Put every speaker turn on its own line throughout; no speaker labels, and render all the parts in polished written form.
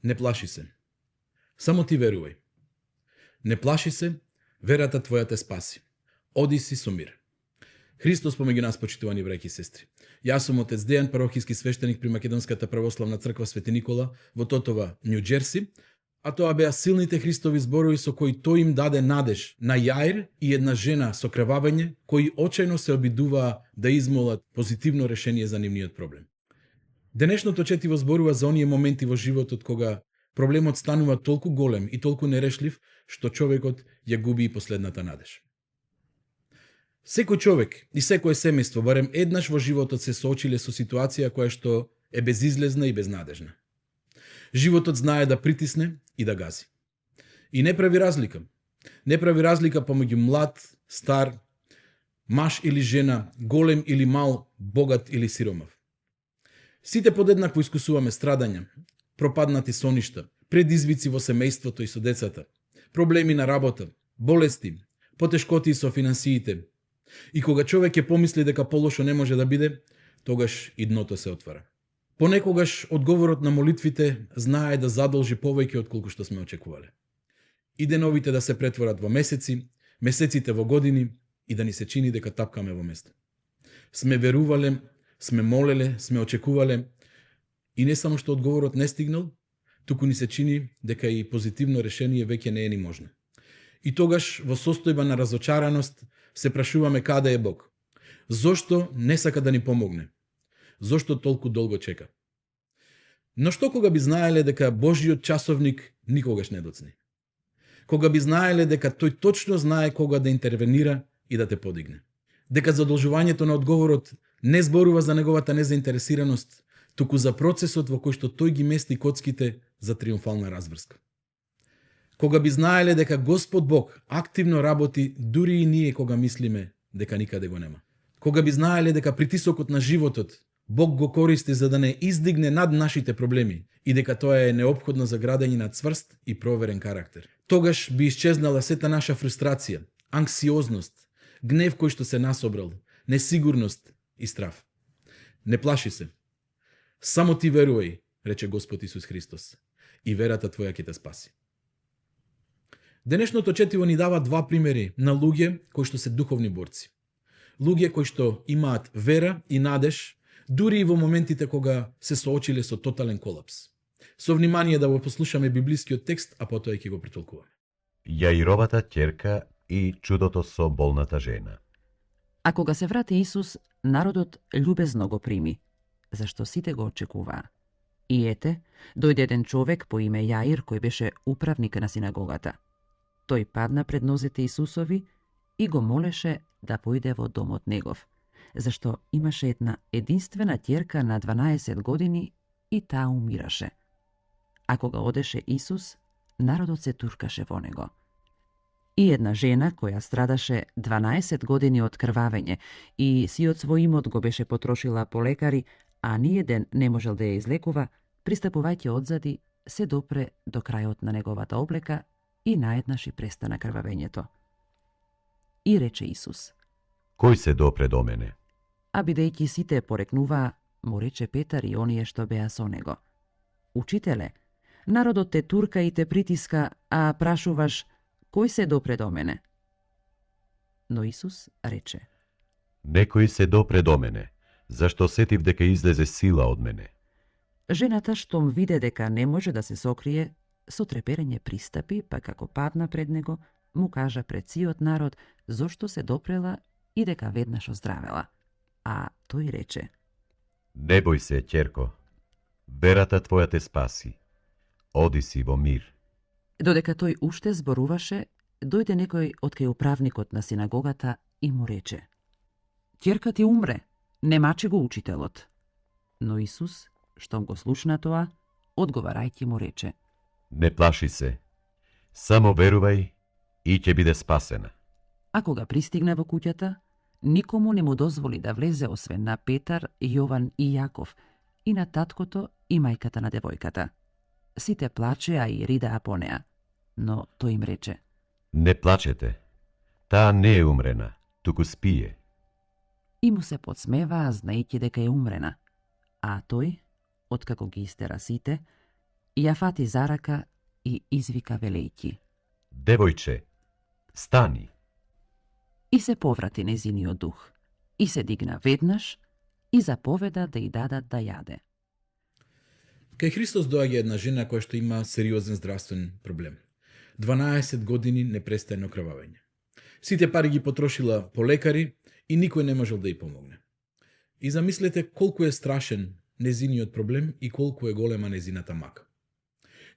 Не плаши се. Само ти верувај. Не плаши се, верата твоја те спаси. Оди си со мир. Христос помеѓу нас, почитувани браќи и сестри. Јас сум отец Дејан, парохиски свештеник при Македонската православна црква Свети Никола во Тотова, Њу Џерси, а тоа беа силните Христови зборови со кои тој им даде надеж на Јаир и една жена со крвавење, кои очајно се обидуваа да измолат позитивно решение за нивниот проблем. Денешното четиво зборува за оние моменти во животот кога проблемот станува толку голем и толку нерешлив, што човекот ја губи и последната надеж. Секој човек и секое семејство барем еднаш во животот се соочиле со ситуација која што е безизлезна и безнадежна. Животот знае да притисне и да гази. И не прави разлика. Не прави разлика помеѓу млад, стар, маж или жена, голем или мал, богат или сиромав. Сите подеднакво искусуваме страдања, пропаднати соништа, предизвици во семејството и со децата, проблеми на работа, болести, потешкоти со финансиите. И кога човек ќе помисли дека полошо не може да биде, тогаш и дното се отвара. Понекогаш одговорот на молитвите знае да задолжи повеќе од колку што сме очекувале. И деновите да се претворат во месеци, месеците во години и да ни се чини дека тапкаме во место. Сме верувале, сме молеле, сме очекувале и не само што одговорот не стигнал, туку ни се чини дека и позитивно решение веќе не е ни можно. И тогаш во состојба на разочараност се прашуваме каде е Бог. Зошто не сака да ни помогне? Зошто толку долго чека? Но што кога би знаеле дека Божиот часовник никогаш не доцни? Кога би знаеле дека тој точно знае кога да интервенира и да те подигне? Дека задолжувањето на одговорот не зборува за неговата незаинтересираност, туку за процесот во кој што тој ги мести коцките за триумфална разврска? Кога би знаеле дека Господ Бог активно работи дури и ние кога мислиме дека никаде го нема? Кога би знаеле дека притисокот на животот Бог го користи за да не издигне над нашите проблеми и дека тоа е неопходно за градење на цврст и проверен карактер? Тогаш би исчезнала сета наша фрустрација, анксиозност, гнев кој што се насобрал, несигурност и страв. Не плаши се. Само ти верувај, рече Господ Исус Христос, и верата твоја ќе те спаси. Денешното четиво ни дава два примери на луѓе кои што се духовни борци. Луѓе кои што имаат вера и надеж, дури и во моментите кога се соочиле со тотален колапс. Со внимание да го послушаме библискиот текст, а потоа ќе го претолкуваме.
Јаировата ќерка и чудото со болната жена.
А кога се врати Исус, народот љубезно го прими, зашто сите го очекуваа. И ете, дојде еден човек по име Јаир, кој беше управник на синагогата. Тој падна пред нозете Исусови и го молеше да појде во домот негов, зашто имаше една единствена ќерка на 12 години и таа умираше. А кога одеше Исус, народот се туркаше во него. И една жена која страдаше 12 години од крвавење и сиот свој имот го беше потрошила по лекари, а ниеден не можел да ја излекува, пристапувајќи одзади, се допре до крајот на неговата облека и наеднаш и престана крвавењето. И рече Исус:
Кој се допре до мене?
А бидејќи сите порекнуваа, му рече Петар и оние што беа со него: Учителе, народот те турка и те притиска, а прашуваш кој се допре до мене? Но Исус рече:
Некој се допре до мене, зашто сетив дека излезе сила од мене.
Жената, штом виде дека не може да се сокрие, со треперење пристапи, па како падна пред него, му кажа пред сиот народ зошто се допрела и дека веднаш оздравела. А тој рече:
Не бој се, ќерко, верата твоја те спаси. Оди си во мир.
Додека тој уште зборуваше, дојде некој од кај управникот на синагогата и му рече: Ќерка ти умре, не мачи го учителот. Но Исус, штом го слушна тоа, одговарајќи му рече:
Не плаши се, само верувај и ќе биде спасена.
А кога пристигна во куќата, никому не му дозволи да влезе освен на Петар, Јован и Јаков, и на таткото и мајката на девојката. Сите плачеа и ридаа по неа, но тој им рече:
Не плачете, таа не е умрена, туку спие.
И му се подсмеваа, знаејќи дека е умрена. А тој, откако ги истера сите, ја фати за рака и извика велејќи.
Девојче, стани.
И се поврати незиниот дух. И се дигна веднаш и заповеда да й дадат да јаде.
Кај Христос доаѓа една жена која што има сериозен здравствен проблем. 12 години непрестајно крвавење. Сите пари ги потрошила по лекари и никој не можел да й помогне. И замислете колку е страшен незиниот проблем и колку е голема незината мака.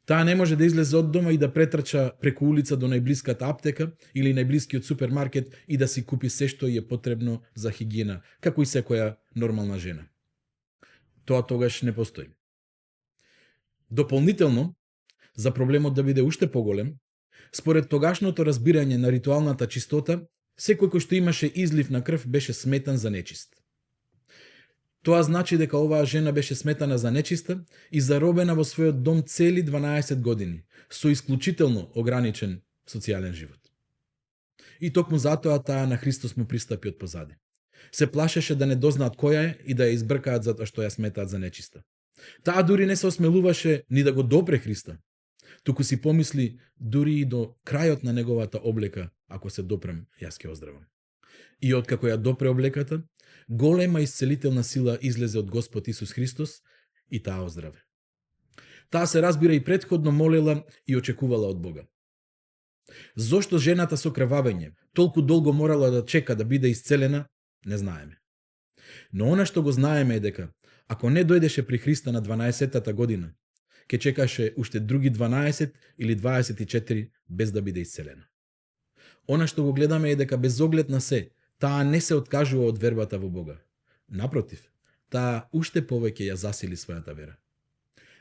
Таа не може да излезе од дома и да претрча преку улица до најблиската аптека или најблискиот супермаркет и да си купи се што е потребно за хигиена, како и секоја нормална жена. Тоа тогаш не постои. Дополнително, за проблемот да биде уште поголем, според тогашното разбирање на ритуалната чистота, секој кој што имаше излив на крв беше сметан за нечист. Тоа значи дека оваа жена беше сметана за нечиста и заробена во својот дом цели 12 години, со исклучително ограничен социјален живот. И токму затоа таа на Христос му пристапи од позади. Се плашеше да не дознаат која е и да ја избркаат затоа што ја сметаат за нечиста. Таа дури не се осмелуваше ни да го допре Христа, туку си помисли дури и до крајот на неговата облека, ако се допрем, јас ќе оздравам. И откако ја допре облеката, голема исцелителна сила излезе од Господ Исус Христос и таа оздраве. Таа се разбира и претходно молела и очекувала од Бога. Зошто жената со крвавење толку долго морала да чека да биде исцелена, не знаеме. Но она што го знаеме е дека ако не дојдеше при Христа на 12-тата година, ќе чекаше уште други 12 или 24 без да биде исцелена. Она што го гледаме е дека без оглед на се, таа не се откажува од вербата во Бога. Напротив, таа уште повеќе ја засили својата вера.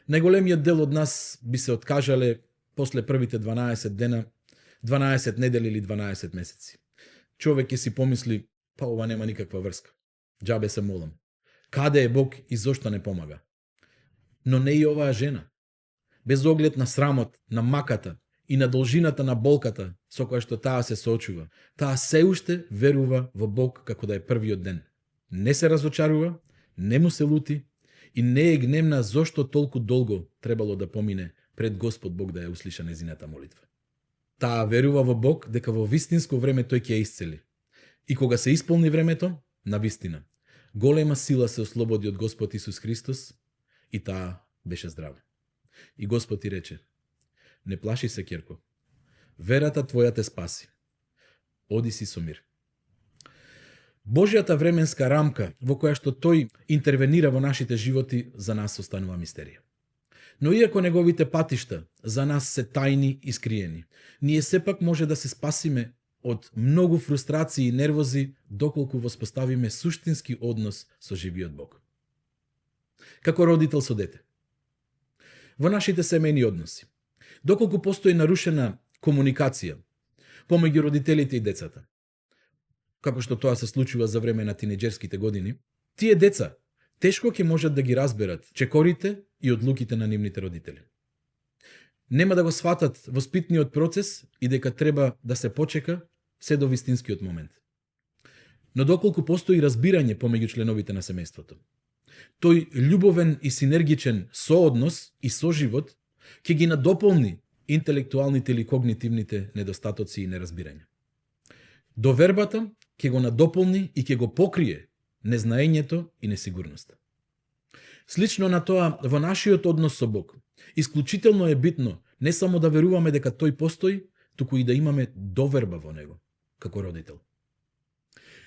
Најголемиот дел од нас би се откажале после првите 12 дена, 12 недели или 12 месеци. Човек ќе си помисли, па ова нема никаква врска. Џабе се молам. Каде е Бог и зошто не помага? Но не и оваа жена. Без оглед на срамот, на маката и на должината на болката со која што таа се соочува, таа се уште верува во Бог како да е првиот ден. Не се разочарува, не му се лути и не е гневна зошто толку долго требало да помине пред Господ Бог да ја услиша незината молитва. Таа верува во Бог дека во вистинско време тој ќе ја исцели. И кога се исполни времето, на вистина, голема сила се ослободи од Господ Исус Христос и таа беше здрава. И Господ ти рече: не плаши се, ќерко, верата твоја те спаси. Оди си со мир. Божјата временска рамка во која што тој интервенира во нашите животи за нас останува мистерија. Но иако неговите патишта за нас се тајни и скриени, ние сепак може да се спасиме од многу фрустрации и нервози доколку воспоставиме суштински однос со живиот Бог. Како родител со дете. Во нашите семејни односи, доколку постои нарушена комуникација помеѓу родителите и децата, како што тоа се случува за време на тинеџерските години, тие деца тешко ќе можат да ги разберат чекорите и одлуките на нивните родители. Нема да го сватат воспитниот процес и дека треба да се почека се до вистинскиот момент. Но доколку постои разбирање помеѓу членовите на семејството, тој љубовен и синергичен сооднос и соживот ќе ги надополни интелектуалните или когнитивните недостатоци и неразбирање. Довербата ќе го надополни и ќе го покрие незнаењето и несигурноста. Слично на тоа, во нашиот однос со Бог, исклучително е битно не само да веруваме дека тој постои, туку и да имаме доверба во него, како родител.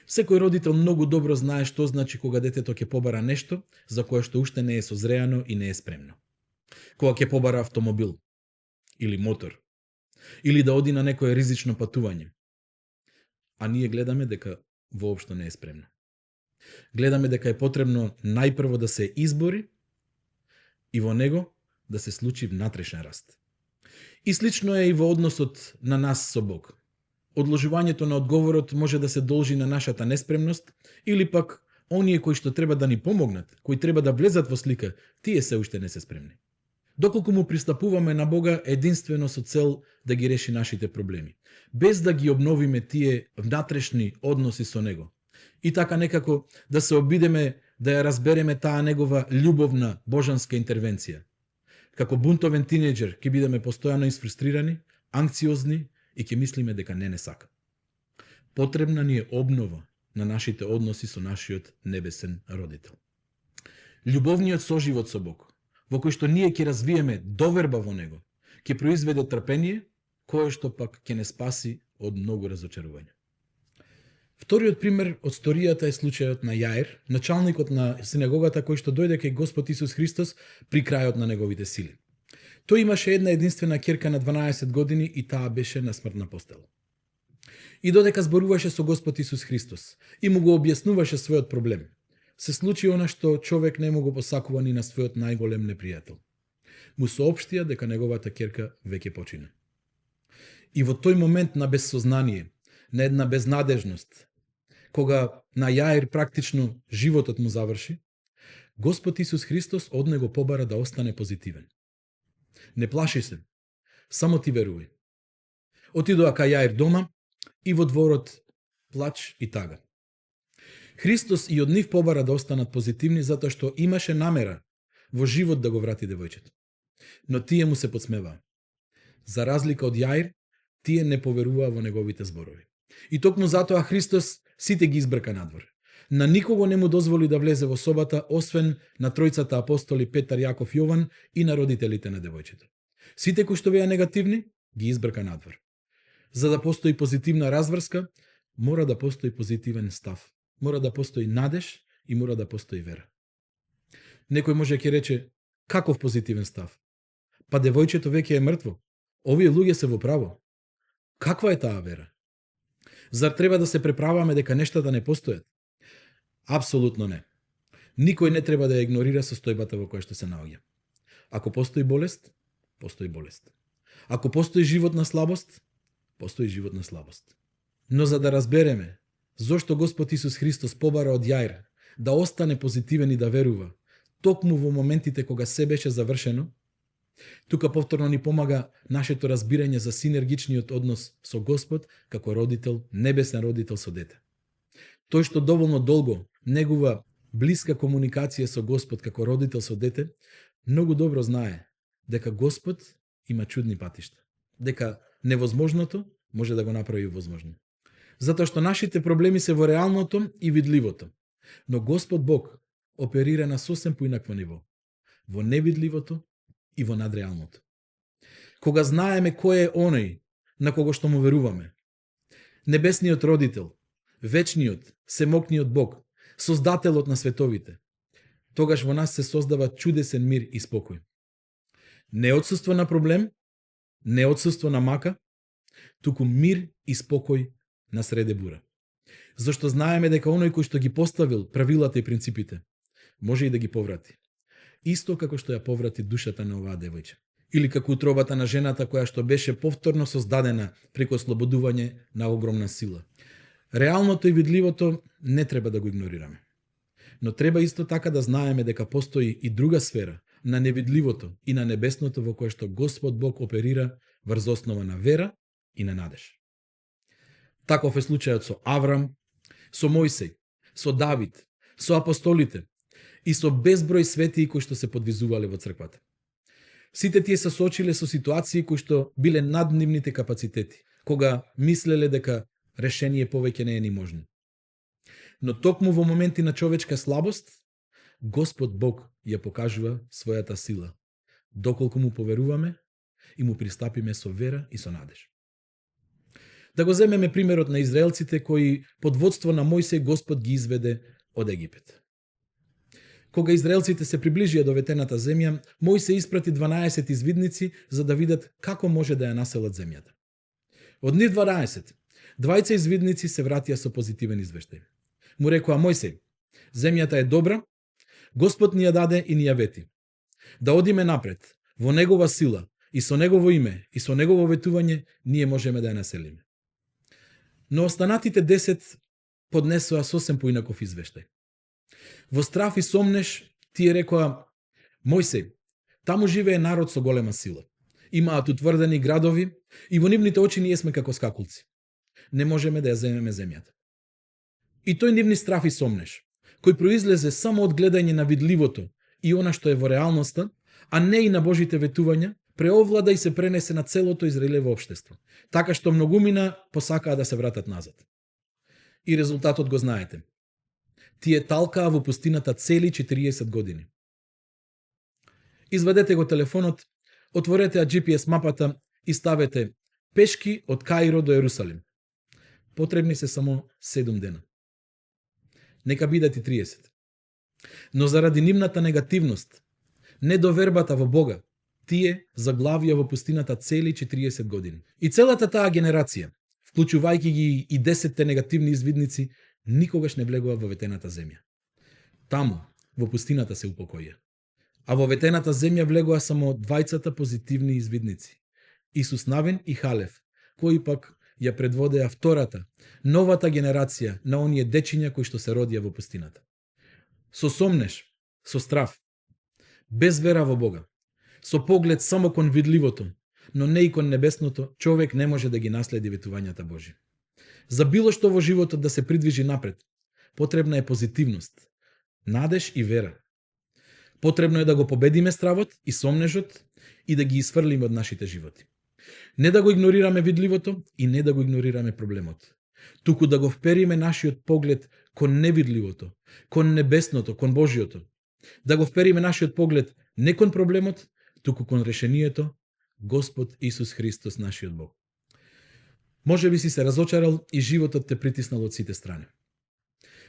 Секој родител многу добро знае што значи кога детето ќе побара нешто за кое што уште не е созреано и не е спремно. Кога ќе побара автомобил или мотор, или да оди на некое ризично патување. А ние гледаме дека воопшто не е спремно. Гледаме дека е потребно најпрво да се избори и во него да се случи внатрешен раст. И слично е и во односот на нас со Бог. Одложувањето на одговорот може да се должи на нашата неспремност или пак оние кои што треба да ни помогнат, кои треба да влезат во слика, тие се уште не се спремни. Доколку му пристапуваме на Бога единствено со цел да ги реши нашите проблеми, без да ги обновиме тие внатрешни односи со Него. И така некако да се обидеме да ја разбереме таа Негова љубовна божанска интервенција. Како бунтовен тинејџер ќе бидеме постојано изфрустрирани, анксиозни и ќе мислиме дека не сака. Потребна ни е обнова на нашите односи со нашиот небесен родител. Љубовниот соживот со Бог, во кој што ние ќе развиеме доверба во него, ќе произведе трпение, кое што пак ќе не спаси од многу разочарување. Вториот пример од сторијата е случајот на Јаир, началникот на синагогата кој што дојде кај Господ Исус Христос при крајот на неговите сили. Тој имаше една единствена ќерка на 12 години и таа беше на смртна постела. И додека зборуваше со Господ Исус Христос и му го објаснуваше својот проблем, се случи она што човек не му го посакува ни на својот најголем непријател. Му соопштија дека неговата ќерка веќе почина. И во тој момент на безсознание, на една безнадежност, кога на Јаир практично животот му заврши, Господ Исус Христос од него побара да остане позитивен. Не плаши се, само ти верувај. Отидоа кај Јаир дома и во дворот плач и тага. Христос и од нив побара да останат позитивни затоа што имаше намера во живот да го врати девојчето. Но тие му се подсмеваа. За разлика од Јаир, тие не поверуваа во неговите зборови. И токму затоа Христос сите ги избрка надвор. На никого не му дозволи да влезе во собата, освен на тројцата апостоли Петар, Јаков, Јован и на родителите на девојчето. Сите кои што беа негативни, ги избрка надвор. За да постои позитивна разврска, мора да постои позитивен став. Мора да постои надеж и мора да постои вера. Некој може ќе рече, каков позитивен став? Па девојчето веќе е мртво. Овие луѓе се во право. Каква е таа вера? Зар треба да се преправаме дека нештата не постојат? Апсолутно не. Никој не треба да ја игнорира состојбата во која што се наоѓа. Ако постои болест, постои болест. Ако постои живот на слабост, постои живот на слабост. Но за да разбереме зошто Господ Исус Христос побара од Јаир да остане позитивен и да верува, токму во моментите кога се беше завршено, тука повторно ни помага нашето разбирање за синергичниот однос со Господ како родител, небесен родител со дете. Тој што доволно долго негува блиска комуникација со Господ како родител со дете, многу добро знае дека Господ има чудни патишта, дека невозможното може да го направи возможно. Затоа што нашите проблеми се во реалното и видливото, но Господ Бог оперира на сосем поинакво ниво, во невидливото и во надреалното. Кога знаеме кој е оној на кого што му веруваме, небесниот родител, вечниот, семокниот Бог, создателот на световите, тогаш во нас се создава чудесен мир и спокој. Не отсуство на проблем, не отсуство на мака, туку мир и спокој на среде бура. Зашто знаеме дека оној кој што ги поставил правилата и принципите, може и да ги поврати. Исто како што ја поврати душата на оваа девојче. Или како утробата на жената која што беше повторно создадена преку ослободување на огромна сила. Реалното и видливото не треба да го игнорираме. Но треба исто така да знаеме дека постои и друга сфера на невидливото и на небесното во кое што Господ Бог оперира врз основа на вера и на надеж. Таков е случајот со Аврам, со Мојсей, со Давид, со апостолите и со безброј светии кои што се подвизувале во црквата. Сите тие се соочиле со ситуации кои што биле над нивните капацитети, кога мислеле дека решение повеќе не е ни можно. Но токму во моменти на човечка слабост, Господ Бог ја покажува својата сила, доколку му поверуваме и му пристапиме со вера и со надеж. Да го земеме примерот на израелците кои под водство на Мојсей Господ ги изведе од Египет. Кога израелците се приближија до ветената земја, Мојсей испрати 12 извидници за да видат како може да ја населат земјата. Од нив 12, двајца извидници се вратија со позитивен извештај. Му рекоа: Мојсей, земјата е добра, Господ ни ја даде и ни ја вети. Да одиме напред, во Негова сила, и со Негово име, и со Негово ветување, ние можеме да ја населиме. Но останатите 10 поднесоа сосем поинаков извештај. Во страв и сомнеш, тие рекоа: Мојсей, таму живее народ со голема сила. Имаат утврдени градови и во нивните очи ние сме како скакулци. Не можеме да ја земеме земјата. И тој нивни страв и сомнеш, кој произлезе само од гледање на видливото и она што е во реалноста, а не и на Божите ветувања, преовлада и се пренесе на целото Израилево општество, така што многумина посакаа да се вратат назад. И резултатот го знаете. Тие талкаа во пустината цели 40 години. Извадете го телефонот, отворете GPS мапата и ставете пешки од Каиро до Ерусалим. Потребни се само 7 дена. Нека бидат и 30. Но заради нивната негативност, недовербата во Бога, тие заглавија во пустината цели 40 години. И целата таа генерација, вклучувајќи ги и 10 негативни извидници, никогаш не влегува во ветената земја. Таму, во пустината се упокоја. А во ветената земја влегува само двајцата позитивни извидници. Исус Навин и Халев, кои пак ја предводеа втората, новата генерација на оние дечиња кои што се родија во пустината. Со сомнеш, со страв, без вера во Бога, со поглед само кон видливото, но не и кон небесното, човек не може да ги наследи ветувањата Божи. За било што во животот да се придвижи напред, потребна е позитивност, надеж и вера. Потребно е да го победиме стравот и сомнежот и да ги изфрлиме од нашите животи. Не да го игнорираме видливото и не да го игнорираме проблемот, туку да го впериме нашиот поглед кон невидливото, кон небесното, кон Божиото. Да го впериме нашиот поглед не кон проблемот, туку кон решението, Господ Исус Христос, нашиот Бог. Може би си се разочарал и животот те притиснал од сите страни.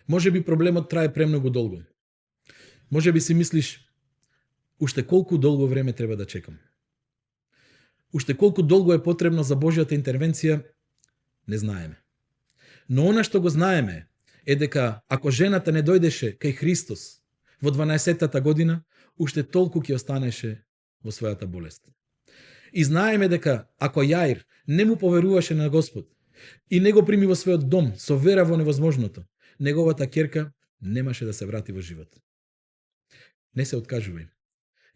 Може би проблемот трае премногу долго. Може би си мислиш, уште колку долго време треба да чекам. Уште колку долго е потребно за Божјата интервенција, не знаеме. Но она што го знаеме е дека ако жената не дојдеше кај Христос во 12-тата година, уште толку ќе останеше во својата болест. И знаеме дека ако Јаир не му поверуваше на Господ и не го прими во својот дом со вера во невозможното, неговата ќерка немаше да се врати во живот. Не се откажувај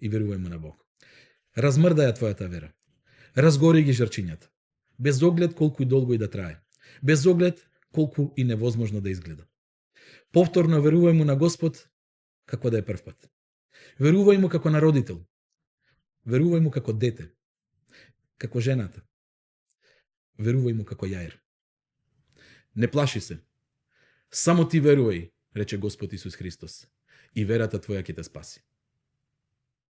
и верувај му на Бог. Размрдаја твојата вера. Разгори ги жрчињата. Без оглед колку и долго и да трае. Без оглед колку и невозможно да изгледа. Повторно верувај му на Господ како да е прв пат. Верувај му како на родител. Верувај му како дете. Како жената. Верувај му како Јаир. Не плаши се. Само ти верувај, рече Господ Исус Христос, и верата твоја ќе те спаси.